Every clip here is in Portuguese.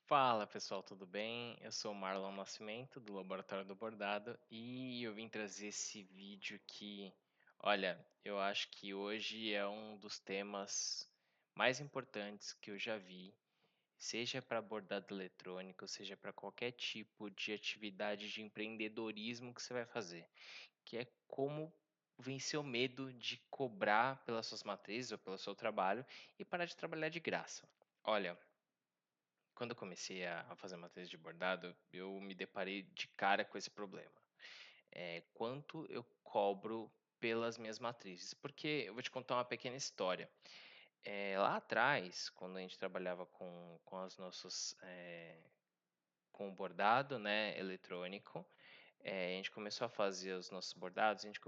Fala pessoal, tudo bem? Eu sou o Marlon Nascimento, do Laboratório do Bordado, e eu vim trazer esse vídeo que, olha, eu acho que hoje é um dos temas mais importantes que eu já vi, seja para bordado eletrônico, seja para qualquer tipo de atividade de empreendedorismo que você vai fazer, que é como vencer o medo de cobrar pelas suas matrizes ou pelo seu trabalho e parar de trabalhar de graça. Olha, quando eu comecei a fazer matriz de bordado, eu me deparei de cara com esse problema. Quanto eu cobro pelas minhas matrizes? Porque eu vou te contar uma pequena história. Lá atrás, quando a gente trabalhava com as nossas, com o bordado, né, eletrônico, a gente começou a fazer os nossos bordados, a gente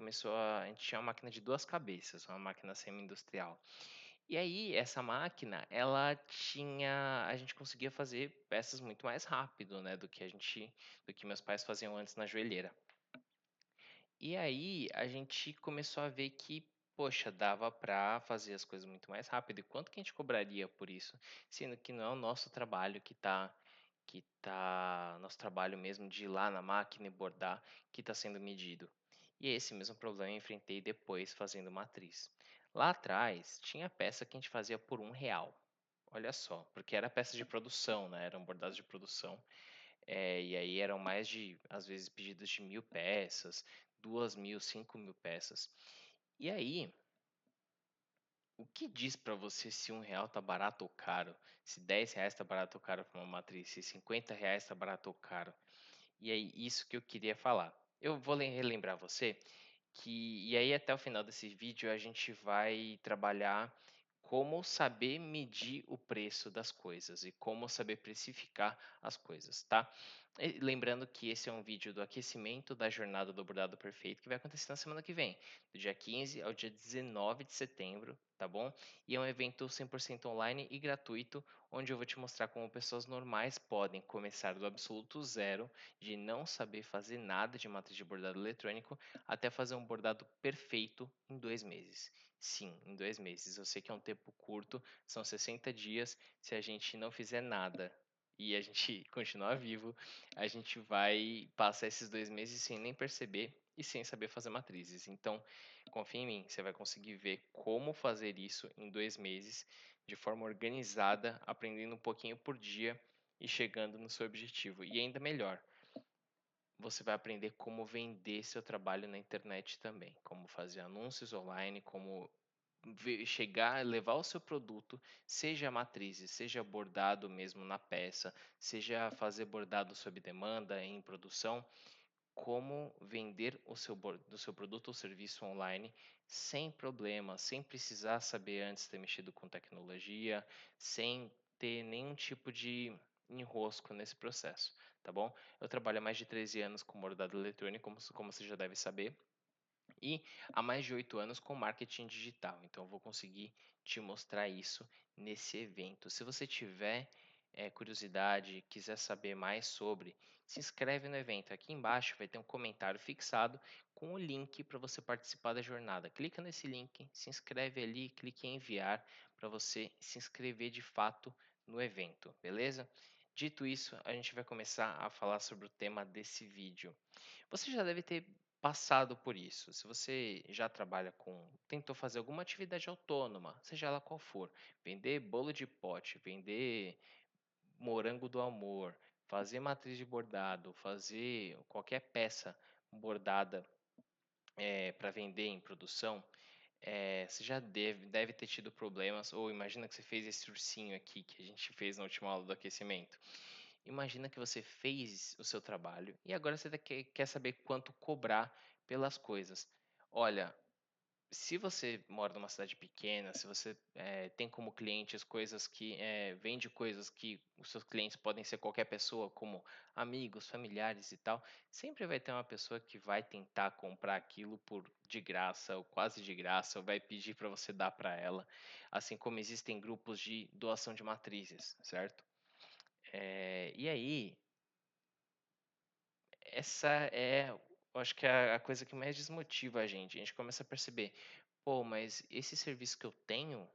tinha uma máquina de 2 cabeças, uma máquina semi-industrial. E aí, essa máquina, a gente conseguia fazer peças muito mais rápido, né, do que meus pais faziam antes na joelheira. E aí, a gente começou a ver que, poxa, dava para fazer as coisas muito mais rápido. E quanto que a gente cobraria por isso? Sendo que não é o nosso trabalho nosso trabalho mesmo de ir lá na máquina e bordar, que está sendo medido. E esse mesmo problema eu enfrentei depois fazendo matriz. Lá atrás, tinha peça que a gente fazia por R$ 1. Olha só, porque era peça de produção, né? Eram bordados de produção. E aí eram mais de, às vezes, pedidos de 1.000 peças, 2.000, 5.000 peças. E aí, o que diz pra você se R$ 1 tá barato ou caro? Se R$ 10 tá barato ou caro para uma matriz? Se R$ 50 tá barato ou caro? E aí, isso que eu queria falar. Eu vou relembrar você e aí até o final desse vídeo a gente vai trabalhar como saber medir o preço das coisas e como saber precificar as coisas, tá? E lembrando que esse é um vídeo do aquecimento da jornada do bordado perfeito que vai acontecer na semana que vem, do dia 15 ao dia 19 de setembro, tá bom? E é um evento 100% online e gratuito, onde eu vou te mostrar como pessoas normais podem começar do absoluto zero, de não saber fazer nada de matriz de bordado eletrônico, até fazer um bordado perfeito em 2 meses. Sim, em 2 meses. Eu sei que é um tempo curto, são 60 dias. Se a gente não fizer nada e a gente continuar vivo, a gente vai passar esses 2 meses sem nem perceber e sem saber fazer matrizes. Então, confia em mim, você vai conseguir ver como fazer isso em 2 meses, de forma organizada, aprendendo um pouquinho por dia e chegando no seu objetivo. E ainda melhor, você vai aprender como vender seu trabalho na internet também, como fazer anúncios online, como chegar, levar o seu produto, seja matrizes, seja bordado mesmo na peça, seja fazer bordado sob demanda em produção, como vender do seu produto ou serviço online sem problema, sem precisar saber antes ter mexido com tecnologia, sem ter nenhum tipo de enrosco nesse processo, tá bom? Eu trabalho há mais de 13 anos com bordado eletrônico, como você já deve saber, e há mais de 8 anos com marketing digital. Então, eu vou conseguir te mostrar isso nesse evento. Se você tiver curiosidade, quiser saber mais sobre, se inscreve no evento. Aqui embaixo vai ter um comentário fixado com o link para você participar da jornada. Clica nesse link, se inscreve ali, clique em enviar para você se inscrever de fato no evento, beleza? Dito isso, a gente vai começar a falar sobre o tema desse vídeo. Você já deve ter passado por isso. Se você já trabalha tentou fazer alguma atividade autônoma, seja ela qual for, vender bolo de pote, vender morango do amor, fazer matriz de bordado, fazer qualquer peça bordada para vender em produção, você já deve ter tido problemas, ou imagina que você fez esse ursinho aqui que a gente fez na última aula do aquecimento. Imagina que você fez o seu trabalho e agora você quer saber quanto cobrar pelas coisas. Olha, se você mora numa cidade pequena, se você tem como cliente as coisas vende coisas que os seus clientes podem ser qualquer pessoa, como amigos, familiares e tal, sempre vai ter uma pessoa que vai tentar comprar aquilo por de graça ou quase de graça, ou vai pedir para você dar para ela, assim como existem grupos de doação de matrizes, certo? E aí, essa eu acho que é a coisa que mais desmotiva a gente. A gente começa a perceber, pô, mas esse serviço que eu tenho,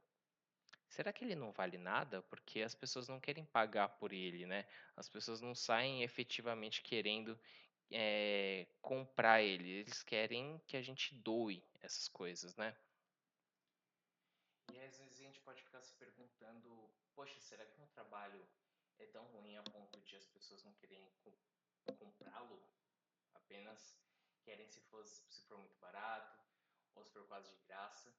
será que ele não vale nada? Porque as pessoas não querem pagar por ele, né? As pessoas não saem efetivamente querendo comprar ele. Eles querem que a gente doe essas coisas, né? E às vezes a gente pode ficar se perguntando, poxa, será que meu trabalho é tão ruim a ponto de as pessoas não querem comprá-lo? Apenas querem se for muito barato ou se for quase de graça.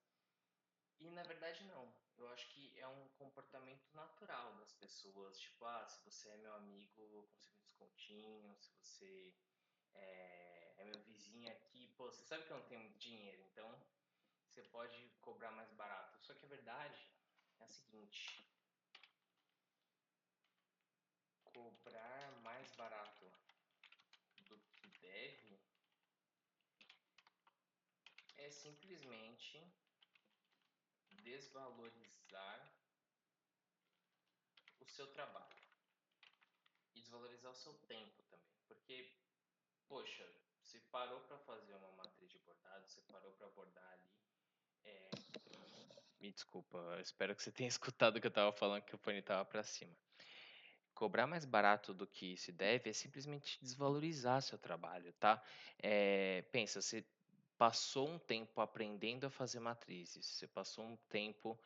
E na verdade não. Eu acho que é um comportamento natural das pessoas. Tipo, se você é meu amigo, eu consigo um descontinho. Se você é meu vizinho aqui, pô, você sabe que eu não tenho muito dinheiro, então você pode cobrar mais barato. Só que a verdade é a seguinte: cobrar mais barato do que deve é simplesmente desvalorizar o seu trabalho e desvalorizar o seu tempo também. Porque, poxa, você parou para fazer uma matriz de bordado, você parou para bordar ali. Me desculpa, eu espero que você tenha escutado o que eu estava falando, que o fone estava para cima. Cobrar mais barato do que se deve é simplesmente desvalorizar seu trabalho, tá? Pensa, você passou um tempo aprendendo a fazer matrizes, você passou um tempo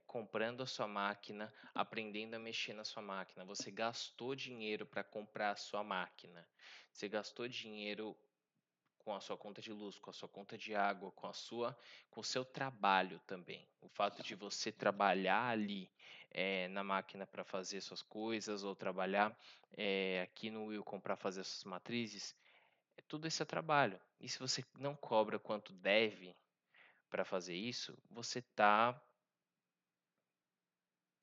comprando a sua máquina, aprendendo a mexer na sua máquina, você gastou dinheiro para comprar a sua máquina, você gastou dinheiro com a sua conta de luz, com a sua conta de água, com o seu trabalho também. O fato de você trabalhar ali na máquina para fazer suas coisas ou trabalhar aqui no Wilcom para fazer suas matrizes, tudo isso é trabalho. E se você não cobra quanto deve para fazer isso, você está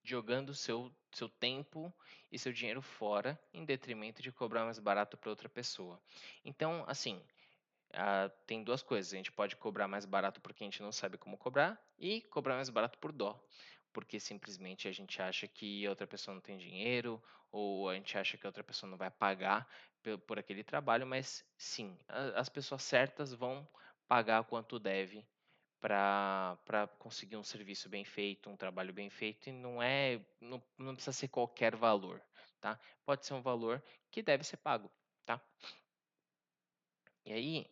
jogando seu tempo e seu dinheiro fora em detrimento de cobrar mais barato para outra pessoa. Então, assim, tem duas coisas. A gente pode cobrar mais barato porque a gente não sabe como cobrar e cobrar mais barato por dó. Porque simplesmente a gente acha que a outra pessoa não tem dinheiro ou a gente acha que a outra pessoa não vai pagar por aquele trabalho, mas sim, as pessoas certas vão pagar quanto deve para conseguir um serviço bem feito, um trabalho bem feito e não precisa ser qualquer valor, tá? Pode ser um valor que deve ser pago, tá? E aí,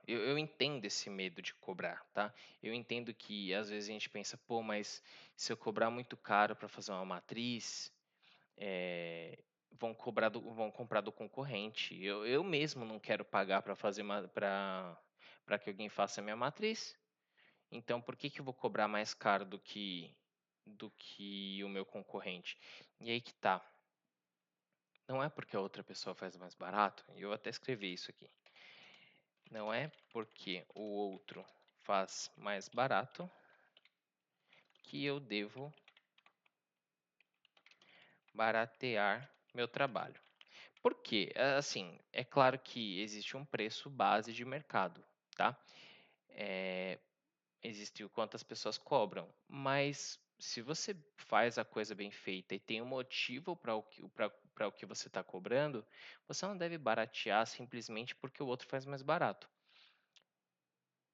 eu entendo esse medo de cobrar, tá? Eu entendo que às vezes a gente pensa, pô, mas se eu cobrar muito caro para fazer uma matriz, vão comprar do concorrente. Eu mesmo não quero pagar para fazer para que alguém faça a minha matriz. Então, por que que eu vou cobrar mais caro do que o meu concorrente? E aí que tá. Não é porque a outra pessoa faz mais barato, e eu até escrevi isso aqui. Não é porque o outro faz mais barato que eu devo baratear meu trabalho. Por quê? Assim, é claro que existe um preço base de mercado, tá? Existe o quanto as pessoas cobram, mas se você faz a coisa bem feita e tem um motivo para o que você está cobrando, você não deve baratear simplesmente porque o outro faz mais barato.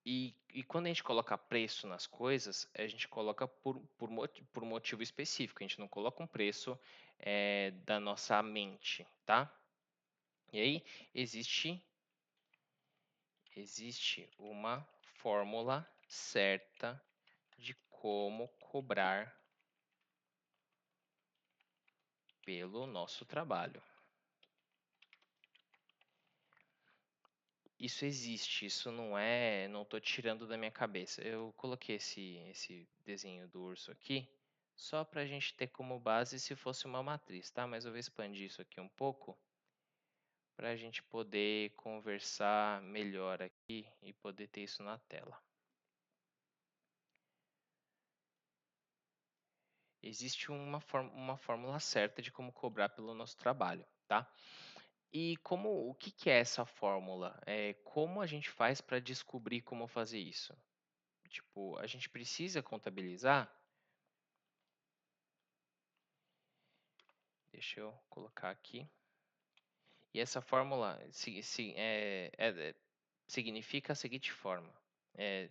E quando a gente coloca preço nas coisas, a gente coloca por motivo específico, a gente não coloca um preço da nossa mente, tá? E aí existe uma fórmula certa de como cobrar pelo nosso trabalho. Isso existe, isso não estou tirando da minha cabeça. Eu coloquei esse desenho do urso aqui só para a gente ter como base se fosse uma matriz, tá? Mas eu vou expandir isso aqui um pouco para a gente poder conversar melhor aqui e poder ter isso na tela. Existe uma fórmula certa de como cobrar pelo nosso trabalho, tá? E o que que é essa fórmula? Como a gente faz para descobrir como fazer isso? Tipo, a gente precisa contabilizar. Deixa eu colocar aqui. E essa fórmula significa a seguinte forma. É,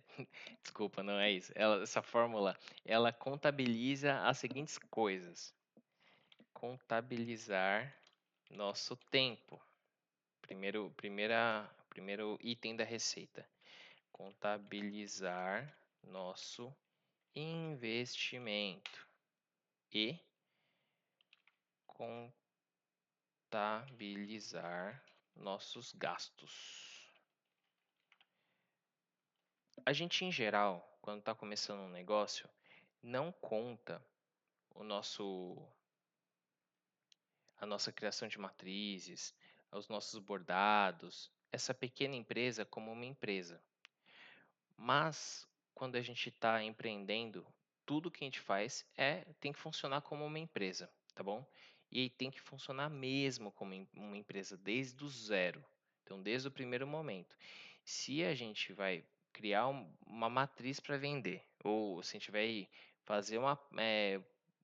desculpa, não é isso. Essa fórmula, ela contabiliza as seguintes coisas: contabilizar nosso tempo. Primeiro item da receita. Contabilizar nosso investimento e contabilizar nossos gastos. A gente, em geral, quando está começando um negócio, não conta o nosso, a nossa criação de matrizes, os nossos bordados, essa pequena empresa como uma empresa. Mas quando a gente está empreendendo, tudo que a gente faz tem que funcionar como uma empresa, tá bom? E tem que funcionar mesmo como uma empresa desde o zero. Então, desde o primeiro momento. Se a gente vai criar uma matriz para vender, ou se a gente vai fazer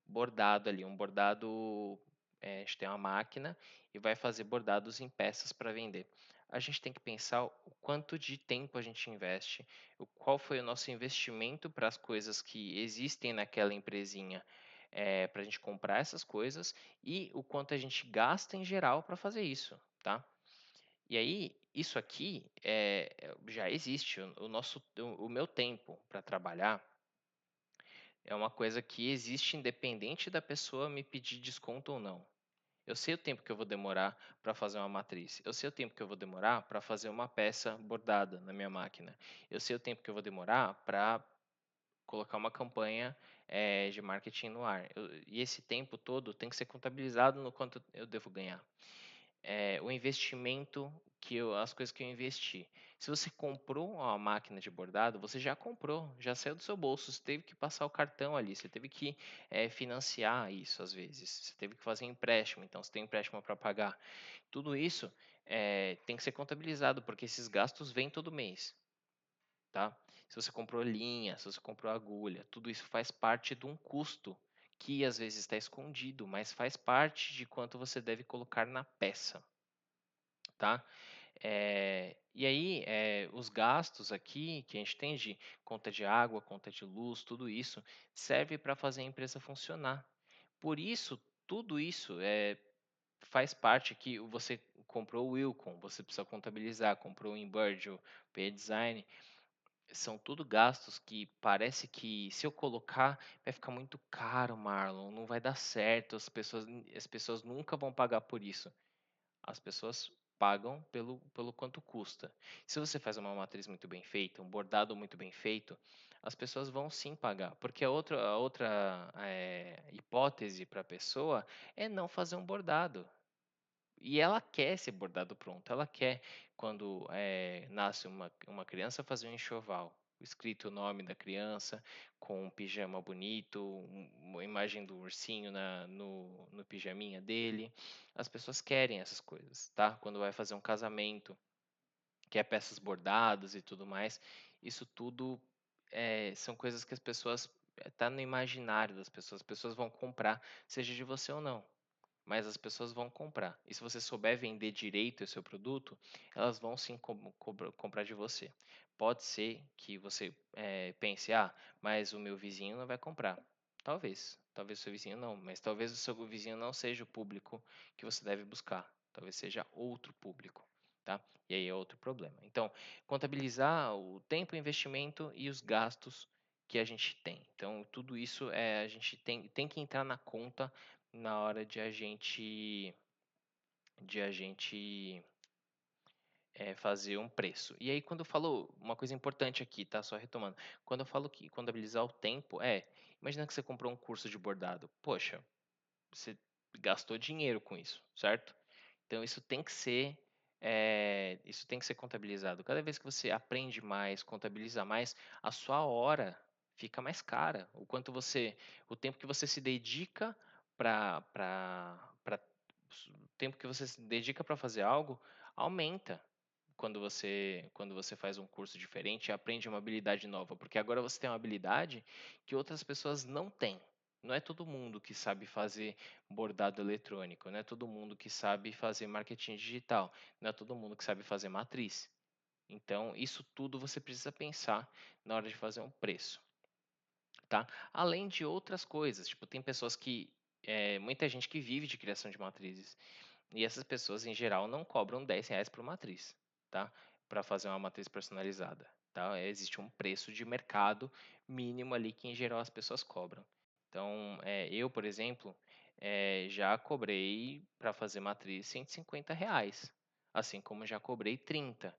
bordado ali, um bordado, a gente tem uma máquina e vai fazer bordados em peças para vender. A gente tem que pensar o quanto de tempo a gente investe, qual foi o nosso investimento para as coisas que existem naquela empresinha, para a gente comprar essas coisas e o quanto a gente gasta em geral para fazer isso, tá? E aí, isso aqui já existe. O meu tempo para trabalhar é uma coisa que existe independente da pessoa me pedir desconto ou não. Eu sei o tempo que eu vou demorar para fazer uma matriz. Eu sei o tempo que eu vou demorar para fazer uma peça bordada na minha máquina. Eu sei o tempo que eu vou demorar para colocar uma campanha de marketing no ar. E esse tempo todo tem que ser contabilizado no quanto eu devo ganhar. O investimento as coisas que eu investi. Se você comprou uma máquina de bordado, você já comprou, já saiu do seu bolso, você teve que passar o cartão ali, você teve que financiar isso às vezes, você teve que fazer empréstimo, então você tem empréstimo para pagar. Tudo isso tem que ser contabilizado, porque esses gastos vêm todo mês, tá? Se você comprou linha, se você comprou agulha, tudo isso faz parte de um custo que às vezes está escondido, mas faz parte de quanto você deve colocar na peça, tá? E aí, os gastos aqui que a gente tem de conta de água, conta de luz, tudo isso serve para fazer a empresa funcionar. Por isso, tudo isso faz parte que você comprou o Wilcon, você precisa contabilizar, comprou o Inbird, o P-Design, são tudo gastos que parece que se eu colocar vai ficar muito caro, Marlon, não vai dar certo, as pessoas nunca vão pagar por isso. As pessoas pagam pelo quanto custa. Se você faz uma matriz muito bem feita, um bordado muito bem feito, as pessoas vão sim pagar. Porque a outra hipótese para a pessoa é não fazer um bordado. E ela quer esse bordado pronto. Ela quer, quando nasce uma criança, fazer um enxoval. Escrito o nome da criança, com um pijama bonito, uma imagem do ursinho no pijaminha dele. As pessoas querem essas coisas, tá? Quando vai fazer um casamento, quer peças bordadas e tudo mais. Isso tudo são coisas que as pessoas. Tá no imaginário das pessoas. As pessoas vão comprar, seja de você ou não, mas as pessoas vão comprar. E se você souber vender direito o seu produto, elas vão sim comprar de você. Pode ser que você pense, mas o meu vizinho não vai comprar. Talvez o seu vizinho não, mas talvez o seu vizinho não seja o público que você deve buscar. Talvez seja outro público, tá? E aí é outro problema. Então, contabilizar o tempo, o investimento e os gastos que a gente tem. Então, tudo isso a gente tem que entrar na conta na hora de a gente fazer um preço. E aí, quando eu falo uma coisa importante aqui, tá? Só retomando. Quando eu falo que contabilizar o tempo, imagina que você comprou um curso de bordado. Poxa, você gastou dinheiro com isso, certo? Então isso tem que ser contabilizado. Cada vez que você aprende mais, contabiliza mais, a sua hora fica mais cara. O tempo que você se dedica para o tempo que você se dedica para fazer algo aumenta quando você faz um curso diferente e aprende uma habilidade nova, porque agora você tem uma habilidade que outras pessoas não têm. Não é todo mundo que sabe fazer bordado eletrônico, não é todo mundo que sabe fazer marketing digital, não é todo mundo que sabe fazer matriz. Então, isso tudo você precisa pensar na hora de fazer um preço, tá? Além de outras coisas, tipo, tem pessoas que, muita gente que vive de criação de matrizes, e essas pessoas, em geral, não cobram R$ 10 por matriz, tá? Para fazer uma matriz personalizada, tá? Existe um preço de mercado mínimo ali que, em geral, as pessoas cobram. Então, eu, por exemplo, já cobrei para fazer matriz R$ 150, assim como já cobrei 30.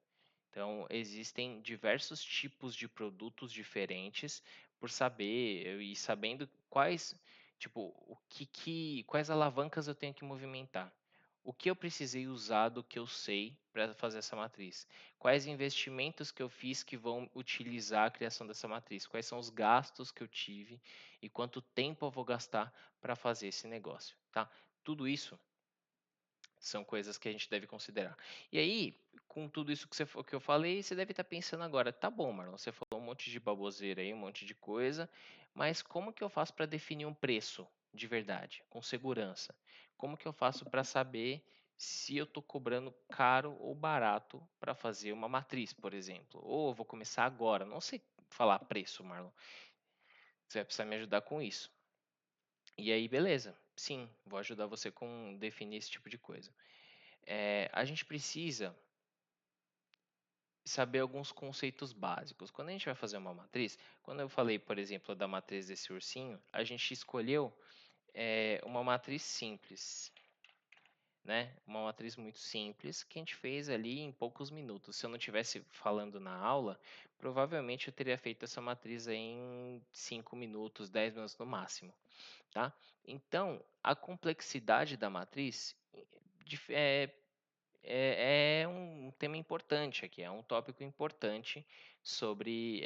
Então, existem diversos tipos de produtos diferentes por saber e sabendo quais, tipo, quais alavancas eu tenho que movimentar. O que eu precisei usar do que eu sei para fazer essa matriz? Quais investimentos que eu fiz que vão utilizar a criação dessa matriz? Quais são os gastos que eu tive e quanto tempo eu vou gastar para fazer esse negócio, tá? Tudo isso são coisas que a gente deve considerar. E aí, com tudo isso que eu falei, você deve estar pensando agora, tá bom, Marlon, você falou um monte de baboseira aí, um monte de coisa, mas como que eu faço para definir um preço de verdade, com segurança? Como que eu faço para saber se eu estou cobrando caro ou barato para fazer uma matriz, por exemplo? Ou eu vou começar agora, não sei falar preço, Marlon. Você vai precisar me ajudar com isso. E aí, beleza. Sim, vou ajudar você com definir esse tipo de coisa. A gente precisa saber alguns conceitos básicos. Quando a gente vai fazer uma matriz, quando eu falei, por exemplo, da matriz desse ursinho, a gente escolheu uma matriz simples, né? Uma matriz muito simples que a gente fez ali em poucos minutos. Se eu não tivesse falando na aula, provavelmente eu teria feito essa matriz aí em 5 minutos, 10 minutos no máximo, tá? Então, a complexidade da matriz dif- é é um tema importante aqui, é um tópico importante sobre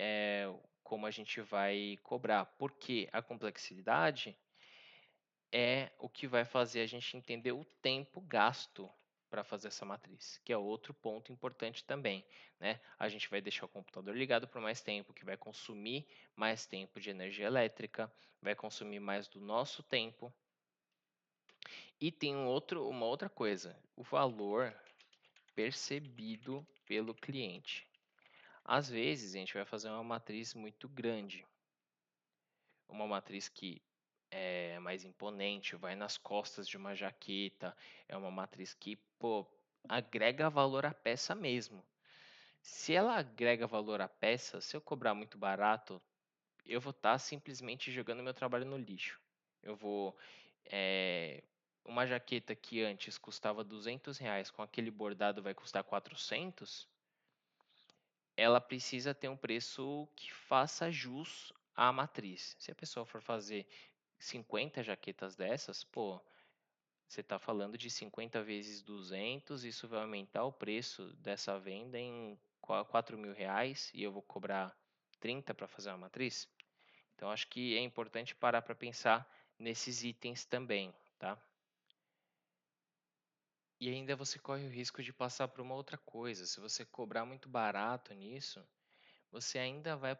como a gente vai cobrar, porque a complexidade é o que vai fazer a gente entender o tempo gasto para fazer essa matriz, que é outro ponto importante também, né? A gente vai deixar o computador ligado por mais tempo, que vai consumir mais tempo de energia elétrica, vai consumir mais do nosso tempo. E tem uma outra coisa, o valor percebido pelo cliente. Às vezes, a gente vai fazer uma matriz muito grande, uma matriz que é mais imponente, vai nas costas de uma jaqueta, é uma matriz que, pô, agrega valor à peça mesmo. Se ela agrega valor à peça, se eu cobrar muito barato, eu vou estar simplesmente jogando meu trabalho no lixo. Eu vou. é, uma jaqueta que antes custava R$ 200, com aquele bordado vai custar 400. Ela precisa ter um preço que faça jus à matriz. Se a pessoa for fazer 50 jaquetas dessas, pô, você está falando de 50 vezes 200, isso vai aumentar o preço dessa venda em R$ 4.000 e eu vou cobrar 30 para fazer uma matriz? Então, acho que é importante parar para pensar nesses itens também, tá? E ainda você corre o risco de passar por uma outra coisa. Se você cobrar muito barato nisso, você ainda vai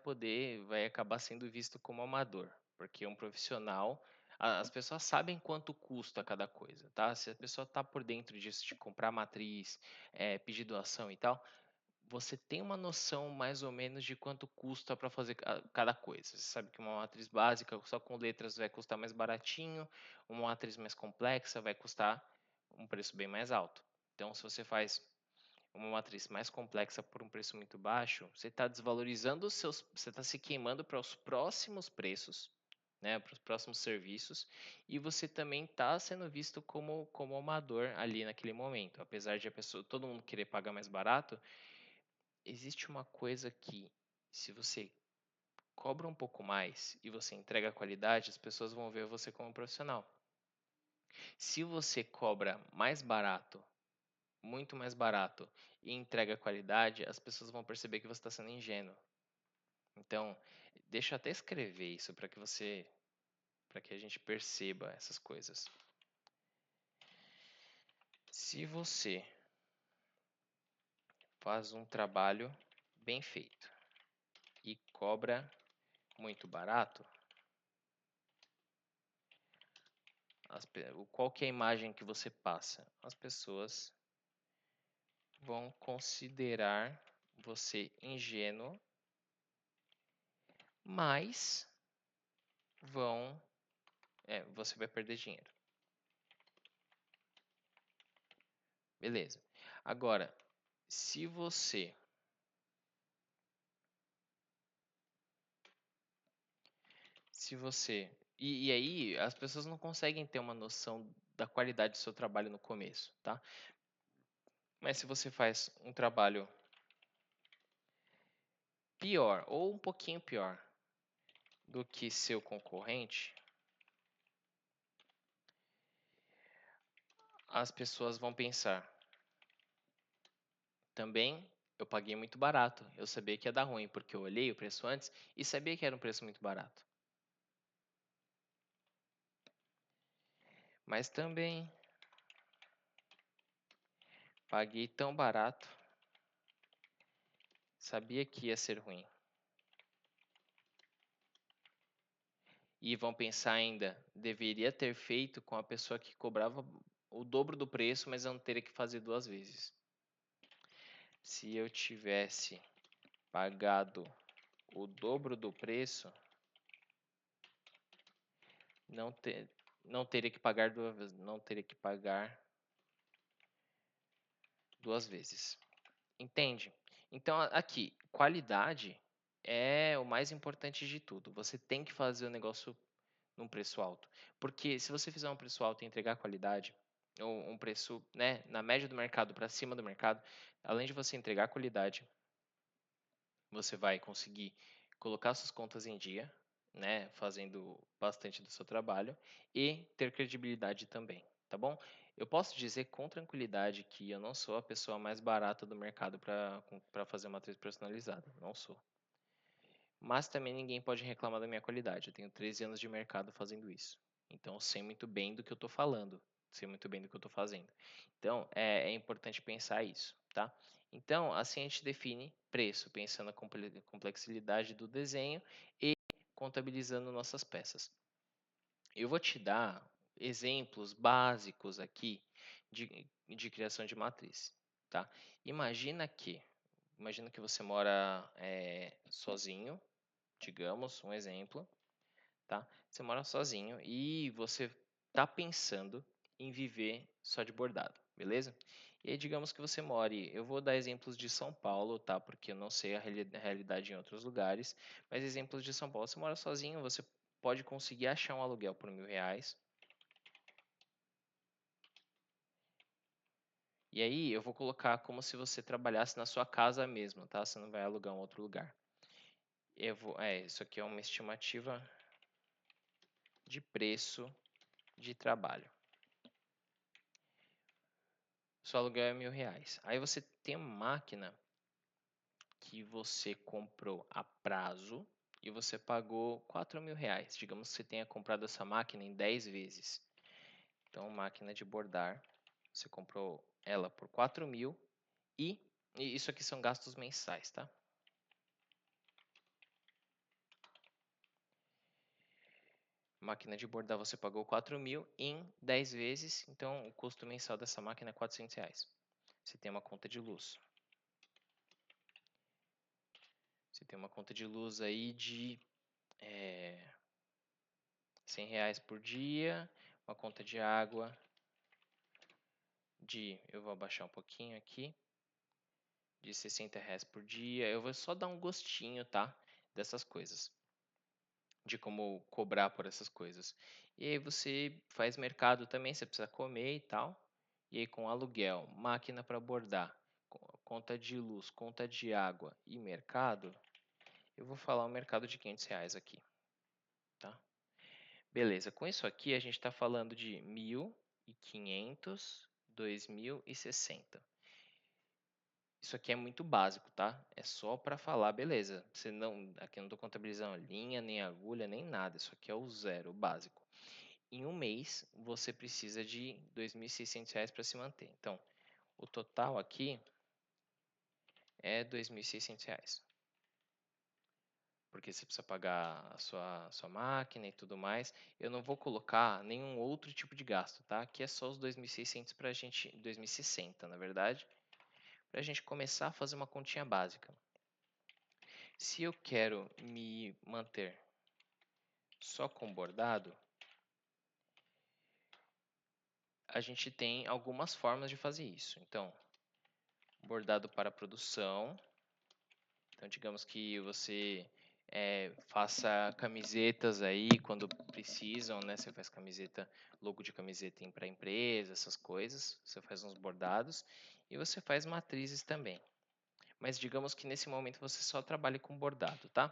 acabar sendo visto como amador, porque um profissional, as pessoas sabem quanto custa cada coisa, tá? Se a pessoa está por dentro disso, de comprar matriz, pedir doação e tal, você tem uma noção mais ou menos de quanto custa para fazer cada coisa. Você sabe que uma matriz básica só com letras vai custar mais baratinho, uma matriz mais complexa vai custar um preço bem mais alto. Então, se você faz uma matriz mais complexa por um preço muito baixo, você está desvalorizando você está se queimando para os próximos preços, né, para os próximos serviços, e você também está sendo visto como amador ali naquele momento. Apesar de todo mundo querer pagar mais barato, existe uma coisa que, se você cobra um pouco mais e você entrega a qualidade, as pessoas vão ver você como um profissional. Se você cobra mais barato, muito mais barato e entrega qualidade, as pessoas vão perceber que você está sendo ingênuo. Então, deixa eu até escrever isso para que a gente perceba essas coisas. Se você faz um trabalho bem feito e cobra muito barato, qual que é a imagem que você passa? As pessoas vão considerar você ingênuo, mais vão, você vai perder dinheiro. Beleza. Agora, se você e aí as pessoas não conseguem ter uma noção da qualidade do seu trabalho no começo, tá? Mas se você faz um trabalho pior ou um pouquinho pior do que seu concorrente, as pessoas vão pensar, também eu paguei muito barato. Eu sabia que ia dar ruim, porque eu olhei o preço antes e sabia que era um preço muito barato. Mas também paguei tão barato, sabia que ia ser ruim. E vão pensar ainda, deveria ter feito com a pessoa que cobrava o dobro do preço, mas eu não teria que fazer duas vezes. Se eu tivesse pagado o dobro do preço, não, ter, não teria que pagar duas vezes. Entende? Então aqui, qualidade é o mais importante de tudo. Você tem que fazer o negócio num preço alto. Porque se você fizer um preço alto e entregar qualidade, ou um preço, né, na média do mercado para cima do mercado, além de você entregar qualidade, você vai conseguir colocar suas contas em dia, né, fazendo bastante do seu trabalho e ter credibilidade também, tá bom? Eu posso dizer com tranquilidade que eu não sou a pessoa mais barata do mercado para fazer uma atriz personalizada, não sou. Mas também ninguém pode reclamar da minha qualidade. Eu tenho 13 anos de mercado fazendo isso. Então, eu sei muito bem do que eu estou falando. Sei muito bem do que eu estou fazendo. Então, é importante pensar isso, tá? Então, assim a gente define preço, pensando na complexidade do desenho e contabilizando nossas peças. Eu vou te dar exemplos básicos aqui de criação de matriz, tá? Imagina que você mora sozinho, digamos, um exemplo, tá? Você mora sozinho e você tá pensando em viver só de bordado, beleza? E aí, digamos que você more, eu vou dar exemplos de São Paulo, tá? Porque eu não sei a realidade em outros lugares, mas exemplos de São Paulo. Você mora sozinho, você pode conseguir achar um aluguel por R$ 1.000. E aí, eu vou colocar como se você trabalhasse na sua casa mesmo, tá? Você não vai alugar um outro lugar. Isso aqui é uma estimativa de preço de trabalho. Seu aluguel é R$ 1.000. Aí você tem uma máquina que você comprou a prazo e você pagou R$ 4.000. Digamos que você tenha comprado essa máquina em 10 vezes. Então, máquina de bordar, você comprou ela por 4.000 e isso aqui são gastos mensais, tá? Máquina de bordar você pagou 4.000 em 10 vezes, então o custo mensal dessa máquina é R$ 400. Você tem uma conta de luz. Você tem uma conta de luz aí de R$ 100 por dia, uma conta de água eu vou abaixar um pouquinho aqui, de R$ 60 por dia. Eu vou só dar um gostinho, tá? Dessas coisas, de como cobrar por essas coisas. E aí você faz mercado também, você precisa comer e tal. E aí com aluguel, máquina para bordar, conta de luz, conta de água e mercado, eu vou falar um mercado de R$ 500 aqui, tá? Beleza, com isso aqui a gente está falando de 1.500, 2.060. Isso aqui é muito básico, tá? É só para falar, beleza. Aqui eu não estou contabilizando linha, nem agulha, nem nada. Isso aqui é o zero, o básico. Em um mês, você precisa de R$ 2.600 para se manter. Então, o total aqui é R$ 2.600. Porque você precisa pagar a sua máquina e tudo mais. Eu não vou colocar nenhum outro tipo de gasto, tá? Aqui é só os 2.600 para a gente, 2.060, na verdade, para a gente começar a fazer uma continha básica. Se eu quero me manter só com bordado, a gente tem algumas formas de fazer isso. Então, bordado para produção. Então, digamos que você faça camisetas aí quando precisam, né? Você faz camiseta, logo de camiseta para empresa, essas coisas. Você faz uns bordados e você faz matrizes também. Mas digamos que nesse momento você só trabalhe com bordado, tá?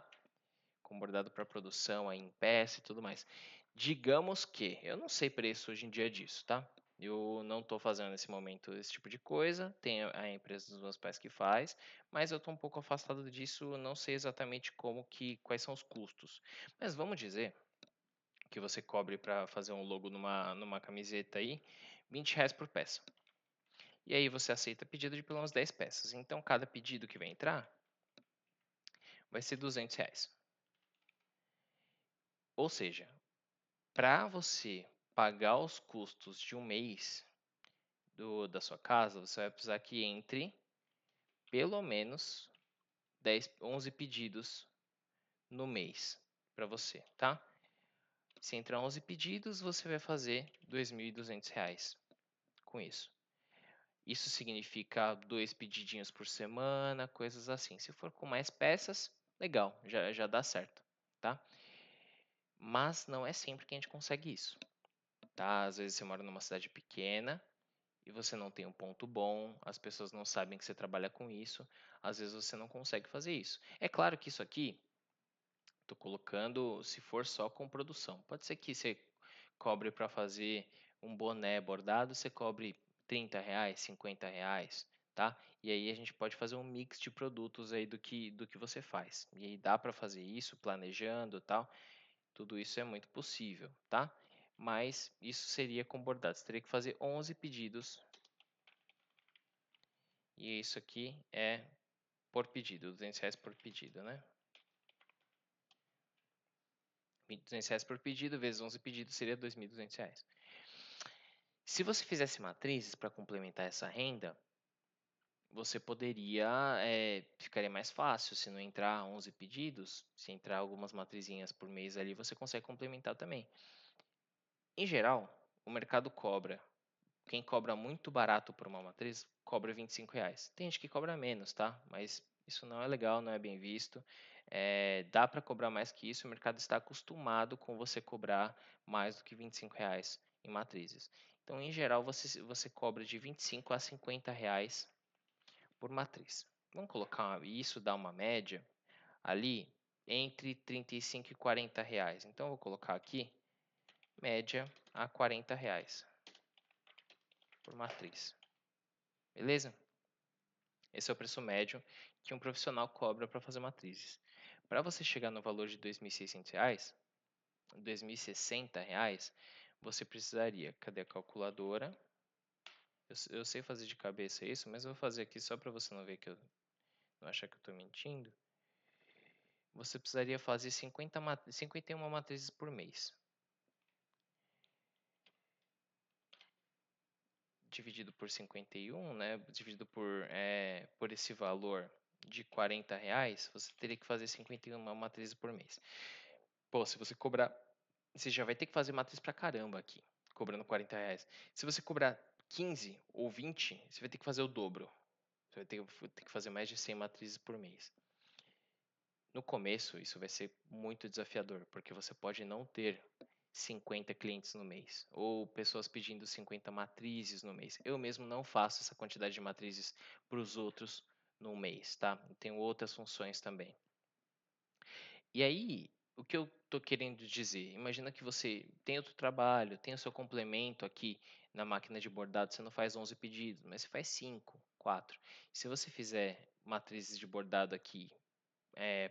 Com bordado para produção, aí em peça e tudo mais. Digamos que, eu não sei preço hoje em dia disso, tá? Eu não estou fazendo nesse momento esse tipo de coisa, tem a empresa dos meus pais que faz, mas eu estou um pouco afastado disso, não sei exatamente quais são os custos. Mas vamos dizer que você cobre para fazer um logo numa camiseta aí, R$ 20 por peça. E aí você aceita pedido de pelo menos 10 peças. Então cada pedido que vai entrar vai ser R$ 200. Ou seja, para você pagar os custos de um mês da sua casa, você vai precisar que entre pelo menos 11 pedidos no mês para você, tá? Se entrar 11 pedidos, você vai fazer R$ 2.200 com isso. Isso significa 2 pedidinhos por semana, coisas assim. Se for com mais peças, legal, já dá certo, tá? Mas não é sempre que a gente consegue isso, tá? Às vezes você mora numa cidade pequena e você não tem um ponto bom, as pessoas não sabem que você trabalha com isso, às vezes você não consegue fazer isso. É claro que isso aqui, estou colocando se for só com produção. Pode ser que você cobre para fazer um boné bordado, você cobre R$ 30, R$ 50, tá? E aí a gente pode fazer um mix de produtos aí do que você faz. E aí dá para fazer isso planejando, tal. Tudo isso é muito possível, tá? Mas isso seria com bordado. Você teria que fazer 11 pedidos. E isso aqui é por pedido, R$ 200 por pedido, né? R$ 200 por pedido, vezes 11 pedidos, seria R$ 2.200. Se você fizesse matrizes para complementar essa renda, você ficaria mais fácil. Se não entrar 11 pedidos, se entrar algumas matrizinhas por mês ali, você consegue complementar também. Em geral, o mercado cobra. Quem cobra muito barato por uma matriz, cobra R$ 25. Tem gente que cobra menos, tá? Mas isso não é legal, não é bem visto. Dá para cobrar mais que isso, o mercado está acostumado com você cobrar mais do que R$ 25 em matrizes. Então, em geral, você cobra de R$ 25 a R$ 50 por matriz. Vamos colocar isso, dá uma média ali entre 35 e R$ 40. Então, eu vou colocar aqui média a R$ 40 por matriz. Beleza? Esse é o preço médio que um profissional cobra para fazer matrizes. Para você chegar no valor de R$ 2.600, R$ 2.060, você precisaria, cadê a calculadora? Eu sei fazer de cabeça isso, mas eu vou fazer aqui só para você não ver que eu não achar que eu estou mentindo. Você precisaria fazer 51 matrizes por mês. Dividido por 51, né? Dividido por esse valor de R$ 40, você teria que fazer 51 matrizes por mês. Pô, se você cobrar. Você já vai ter que fazer matriz pra caramba aqui, cobrando R$ 40. Se você cobrar 15 ou 20, você vai ter que fazer o dobro. Você vai ter que fazer mais de 100 matrizes por mês. No começo, isso vai ser muito desafiador, porque você pode não ter 50 clientes no mês, ou pessoas pedindo 50 matrizes no mês. Eu mesmo não faço essa quantidade de matrizes para os outros no mês, tá? Eu tenho outras funções também. E aí, o que eu estou querendo dizer? Imagina que você tem outro trabalho, tem o seu complemento aqui na máquina de bordado, você não faz 11 pedidos, mas você faz 5, 4. Se você fizer matrizes de bordado aqui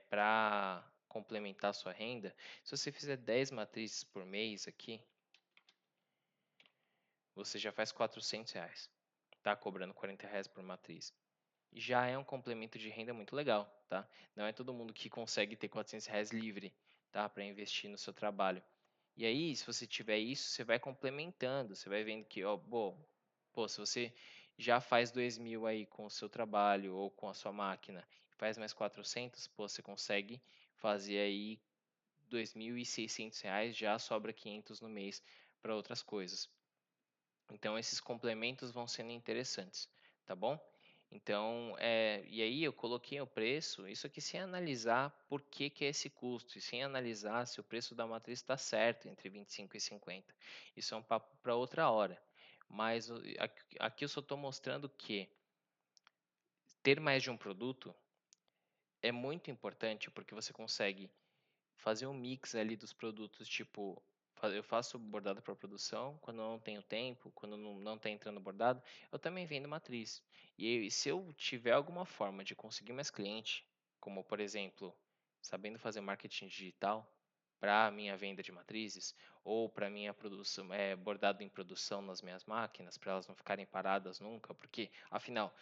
para complementar a sua renda, se você fizer 10 matrizes por mês aqui, você já faz R$ 400, tá? Cobrando R$ 40 por matriz. Já é um complemento de renda muito legal, tá? Não é todo mundo que consegue ter R$ 400 livre, tá? Para investir no seu trabalho. E aí, se você tiver isso, você vai complementando, você vai vendo que, ó, bom, pô, se você já faz 2.000 aí com o seu trabalho ou com a sua máquina, faz mais 400, pô, você consegue fazer aí R$ 2.600, já sobra 500 no mês para outras coisas. Então, esses complementos vão sendo interessantes, tá bom? Então, e aí eu coloquei o preço, isso aqui sem analisar por que que é esse custo, e sem analisar se o preço da matriz está certo entre 25 e 50. Isso é um papo para outra hora. Mas aqui eu só estou mostrando que ter mais de um produto é muito importante porque você consegue fazer um mix ali dos produtos, tipo, eu faço bordado para produção, quando eu não tenho tempo, quando não está entrando bordado, eu também vendo matriz. E se eu tiver alguma forma de conseguir mais cliente, como por exemplo, sabendo fazer marketing digital para minha venda de matrizes, ou para minha produção, bordado em produção nas minhas máquinas, para elas não ficarem paradas nunca, porque afinal,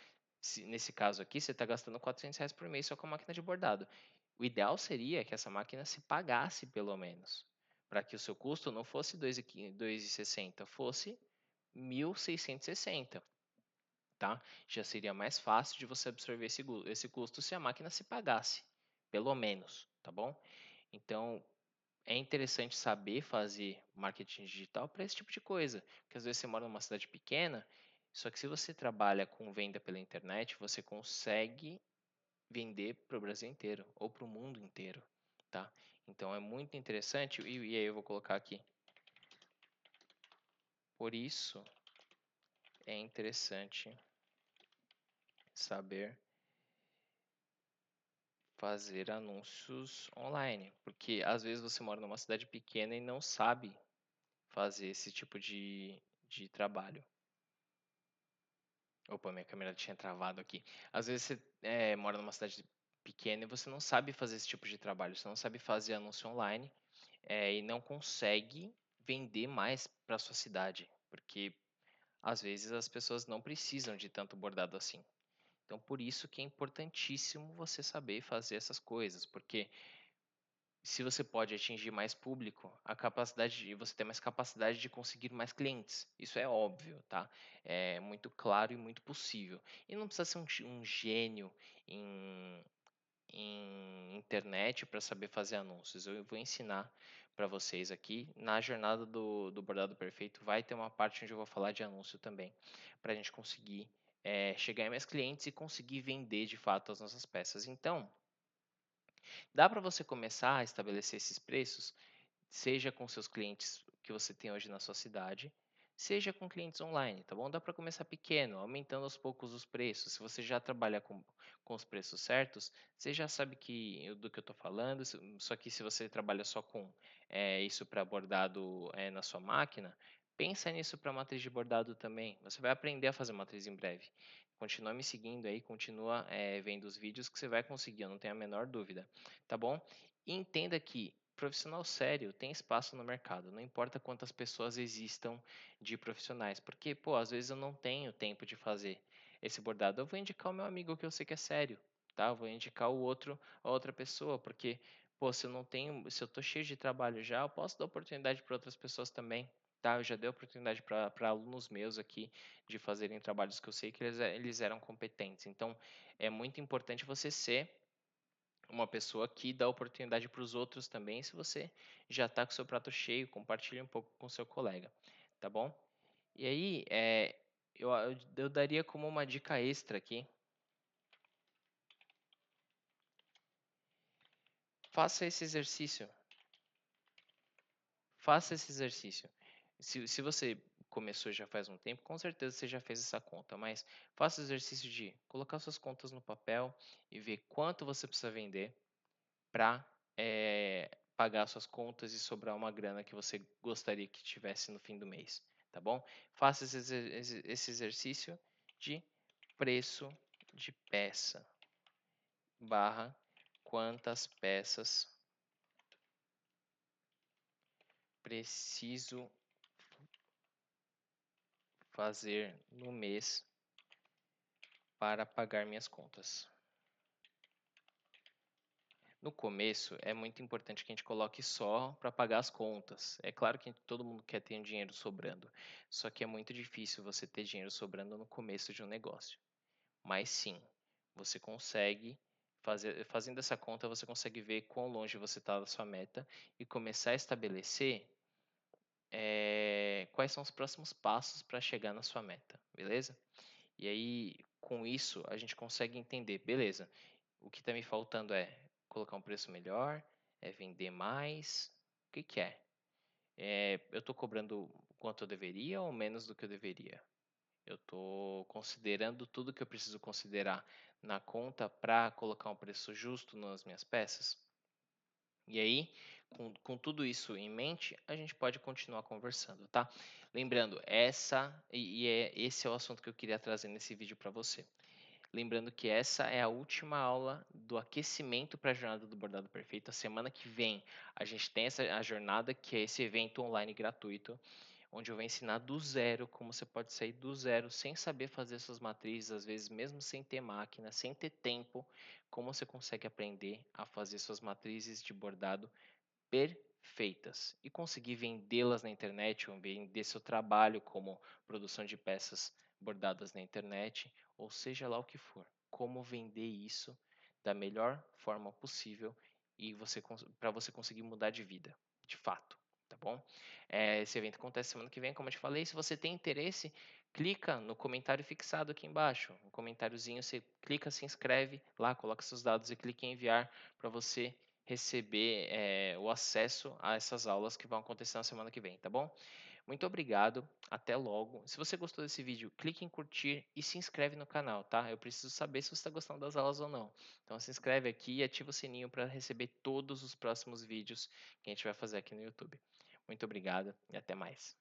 nesse caso aqui, você está gastando R$ 400 por mês só com a máquina de bordado. O ideal seria que essa máquina se pagasse pelo menos, para que o seu custo não fosse 2.60, fosse 1.660, tá? Já seria mais fácil de você absorver esse custo se a máquina se pagasse, pelo menos, tá bom? Então, é interessante saber fazer marketing digital para esse tipo de coisa, porque às vezes você mora numa cidade pequena, só que se você trabalha com venda pela internet, você consegue vender para o Brasil inteiro ou para o mundo inteiro, tá? Então é muito interessante e aí eu vou colocar aqui. Por isso é interessante saber fazer anúncios online, porque às vezes você mora numa cidade pequena e não sabe fazer esse tipo de trabalho. Opa, minha câmera tinha travado aqui. Às vezes você mora numa cidade pequena e você não sabe fazer esse tipo de trabalho, você não sabe fazer anúncio online e não consegue vender mais para sua cidade, porque às vezes as pessoas não precisam de tanto bordado assim. Então, por isso que é importantíssimo você saber fazer essas coisas, porque se você pode atingir mais público, a capacidade de você ter mais capacidade de conseguir mais clientes. Isso é óbvio, tá? É muito claro e muito possível. E não precisa ser um gênio em internet para saber fazer anúncios. Eu vou ensinar para vocês aqui. Na jornada do Bordado Perfeito vai ter uma parte onde eu vou falar de anúncio também, para a gente conseguir chegar em mais clientes e conseguir vender de fato as nossas peças. Então, dá para você começar a estabelecer esses preços, seja com seus clientes que você tem hoje na sua cidade, seja com clientes online, tá bom? Dá para começar pequeno, aumentando aos poucos os preços. Se você já trabalha com os preços certos, você já sabe do que eu estou falando. Só que se você trabalha só com isso para bordado na sua máquina, pensa nisso para matriz de bordado também. Você vai aprender a fazer matriz em breve. Continua me seguindo aí, continua vendo os vídeos que você vai conseguir, eu não tenho a menor dúvida, tá bom? E entenda que profissional sério tem espaço no mercado, não importa quantas pessoas existam de profissionais, porque, pô, às vezes eu não tenho tempo de fazer esse bordado, eu vou indicar o meu amigo que eu sei que é sério, tá? Eu vou indicar a outra pessoa, porque, pô, se eu tô cheio de trabalho já, eu posso dar oportunidade para outras pessoas também, tá? Eu já dei oportunidade para alunos meus aqui de fazerem trabalhos que eu sei que eles eram competentes, então é muito importante você ser uma pessoa que dá oportunidade para os outros também. Se você já está com seu prato cheio, compartilhe um pouco com seu colega, tá bom? E aí, eu daria como uma dica extra aqui. Faça esse exercício. Faça esse exercício. Se você começou já faz um tempo, com certeza você já fez essa conta, mas faça o exercício de colocar suas contas no papel e ver quanto você precisa vender para pagar suas contas e sobrar uma grana que você gostaria que tivesse no fim do mês, tá bom? Faça esse exercício de preço de peça barra quantas peças preciso fazer no mês para pagar minhas contas. No começo, é muito importante que a gente coloque só para pagar as contas. É claro que todo mundo quer ter um dinheiro sobrando, só que é muito difícil você ter dinheiro sobrando no começo de um negócio. Mas sim, você consegue fazendo essa conta, você consegue ver quão longe você está da sua meta e começar a estabelecer quais são os próximos passos para chegar na sua meta, beleza? E aí, com isso, a gente consegue entender, beleza, o que está me faltando é colocar um preço melhor, é vender mais, o que que é? Eu estou cobrando quanto eu deveria ou menos do que eu deveria? Eu estou considerando tudo que eu preciso considerar na conta para colocar um preço justo nas minhas peças? E aí, com tudo isso em mente, a gente pode continuar conversando, tá? Lembrando, esse é o assunto que eu queria trazer nesse vídeo para você. Lembrando que essa é a última aula do aquecimento para a jornada do bordado perfeito. A semana que vem a gente tem a jornada, que é esse evento online gratuito, onde eu vou ensinar do zero como você pode sair do zero sem saber fazer suas matrizes, às vezes mesmo sem ter máquina, sem ter tempo, como você consegue aprender a fazer suas matrizes de bordado perfeitas e conseguir vendê-las na internet ou vender seu trabalho como produção de peças bordadas na internet, ou seja lá o que for. Como vender isso da melhor forma possível e para você conseguir mudar de vida, de fato, tá bom? Esse evento acontece semana que vem, como eu te falei. Se você tem interesse, clica no comentário fixado aqui embaixo. Um comentáriozinho, você clica, se inscreve lá, coloca seus dados e clica em enviar para você receber o acesso a essas aulas que vão acontecer na semana que vem, tá bom? Muito obrigado, até logo. Se você gostou desse vídeo, clique em curtir e se inscreve no canal, tá? Eu preciso saber se você está gostando das aulas ou não. Então se inscreve aqui e ativa o sininho para receber todos os próximos vídeos que a gente vai fazer aqui no YouTube. Muito obrigado e até mais.